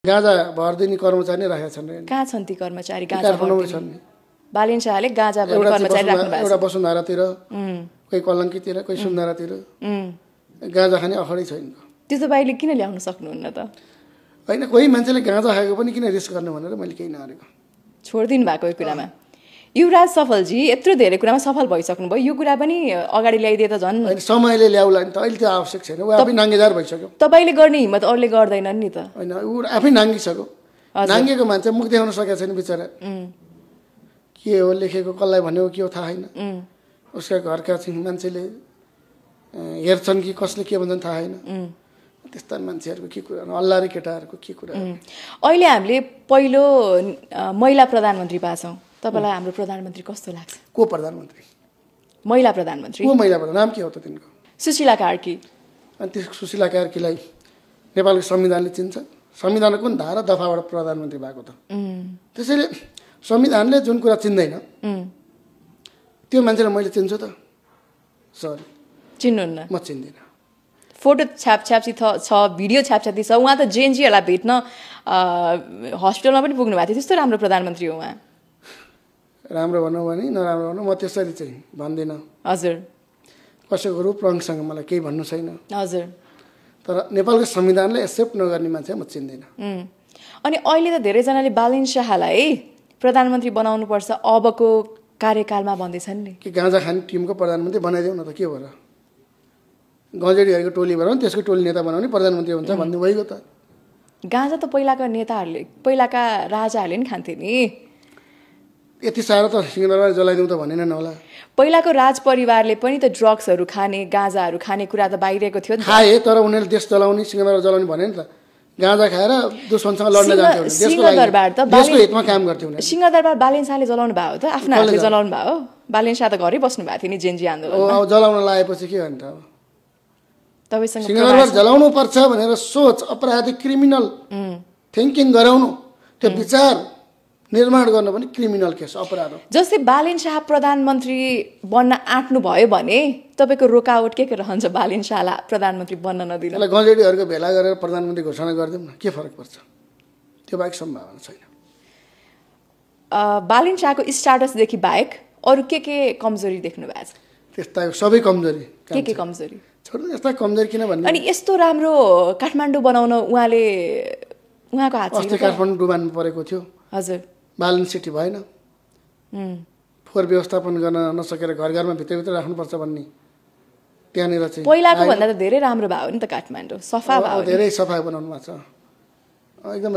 गाँजा भर्दिने कर्मचारी नै राखेका छन्। कहाँ छन् ती कर्मचारी गाँजा काठमाडौँमै छन्। बालेन शाहले गाँजा भर्ने कर्मचारी राख्नु भएको छ। एउटा वसुन्धरातिर, कोही कलङ्कीतिर, कोही सुन्धारातिर गाँजा खाने अखडै छैन। त्यो तपाईँले किन ल्याउन सक्नुहुन्न त? होइन, कोही मान्छेले गाँजा खाएको पनि किन रिस्क गर्ने भनेर मैले केही नगरेको। छोडिदिनु भएको यो कुरामा। युवराज सफलजी यत्रो धेरै कुरामा सफल भइसक्नु भयो, यो कुरा पनि अगाडि ल्याइदिए त झन्। होइन, समयले ल्याउला नि त, अहिले त्यो आवश्यक छैन। ऊ आफै नाङ्गेदार भइसक्यो। तपाईँले गर्ने हिम्मत अरूले गर्दैनन् नि त। होइन, ऊ आफै नाङ्गिसक्यो। नाङ्गेको मान्छे मुख देखाउन सकेको छैन बिचरा। के हो लेखेको, कसलाई भनेको के हो थाहा छैन। उसका घरका मान्छेले हेर्छन् कि कसले के भन्छन् थाहा छैन। त्यस्ता मान्छेहरूको के कुरा, अल्लाहरी केटाहरूको के कुरा। अहिले हामीले पहिलो महिला प्रधानमन्त्री पाछौँ। तपाईँलाई हाम्रो प्रधानमन्त्री कस्तो लाग्छ? को प्रधानमन्त्री? महिला प्रधानमन्त्री। को महिला प्रधान? नाम के हो त तिनको? सुशीला कार्की। अनि त्यस सुशीला कार्कीलाई नेपालको संविधानले चिन्छ। संविधानको कुन धारा दफाबाट प्रधानमन्त्री भएको त? त्यसैले संविधानले जुन कुरा चिन्दैन त्यो मान्छेलाई मैले चिन्छु त? सरी, चिन्नुहुन्न? म चिन्दिनँ। फोटो छ्यापछ्याप्सी छ, भिडियो छ्यापछ्याप्सी छ। उहाँ त जेएनजीहरूलाई भेट्न हस्पिटलमा पनि पुग्नु भएको थियो। त्यस्तो राम्रो प्रधानमन्त्री हो उहाँ। राम्रो भनौँ भने नराम्रो भनौँ, म त्यसरी चाहिँ भन्दिनँ। हजुर। कसैको रूप रङसँग मलाई केही भन्नु छैन। हजुर। तर नेपालको संविधानले एक्सेप्ट नगर्ने मान्छे म चिन्दिनँ। अनि अहिले त धेरैजनाले बालेन शाहलाई प्रधानमन्त्री बनाउनुपर्छ अबको कार्यकालमा भन्दैछन् नि। कि गाँजा खाने टिमको प्रधानमन्त्री बनाइदेऊ न त, के भएर? गजेडीहरूको टोली बनाउने, त्यसको टोली नेता बनाउने, प्रधानमन्त्री हुन्छ भन्ने भइगयो त। गाँजा त पहिलाका नेताहरूले, पहिलाका राजाहरूले नि खान्थे नि। यति साह्रो त सिंहदरबार जलाइदिउँ त भनेन होला। पहिलाको राज परिवारले पनि त ड्रग्सहरू खाने, गाँजाहरू खाने कुरा त बाहिरिएको थियो नि। खाए, तर उनीहरूले देश चलाउने, सिंहदरबार जलाउने भने नि त। गाँजा खाएर दुश्मनसँग लड्न जान्थ्यो। सिंहदरबार त देशको हितमा काम गर्थ्यो। सिंहदरबार बालेन शाहले जलाउनु भयो त? आफ्नो हातले जलाउनु भयो? बालेन शाह त घरै बस्नु भएको थियो नि जेएनजी आन्दोलनमा। अब जलाउन लागेपछि के गर्ने त? अब तपाईसँग सिंहदरबार जलाउनु पर्छ भनेर सोच, अपराधिक क्रिमिनल थिङ्किङ गराउनु, त्यो विचार निर्माण गर्न पनि क्रिमिनल केस, अपराध हो। जस्तै बालेन शाह प्रधानमन्त्री बन्न आँट्नु भयो भने तपाईँको रोकावट के रहन्छ बालेन शाहलाई प्रधानमन्त्री बन्न नदिन? त्यसलाई गजेडीहरूको भेला गरेर प्रधानमन्त्री घोषणा गरिदिउँ न, के फरक पर्छ? त्यो बाहेक सम्भावना छैन। बालेन शाहको स्टाटसदेखि बाहेक अरू के कमजोरी देख्नु भएको छ? त्यस्ता सबै कमजोरी। के कमजोरी? छोड्नु, यस्ता कमजोरी किन भन्ने? अनि यस्तो राम्रो काठमाडौँ बनाउन उहाँको हात अस्ति काठमाडौँ डुबानमा परेको थियो। हजुर। बालन सिटी भएन। फोहोर व्यवस्थापन गर्न नसकेर घर घरमा भित्रभित्र राख्नुपर्छ भन्ने त्यहाँनिर चाहिँ पहिलाको भन्दा त धेरै राम्रो भयो नि त काठमाडौँ, सफा भयो। धेरै सफा बनाउनु भएको छ एकदम।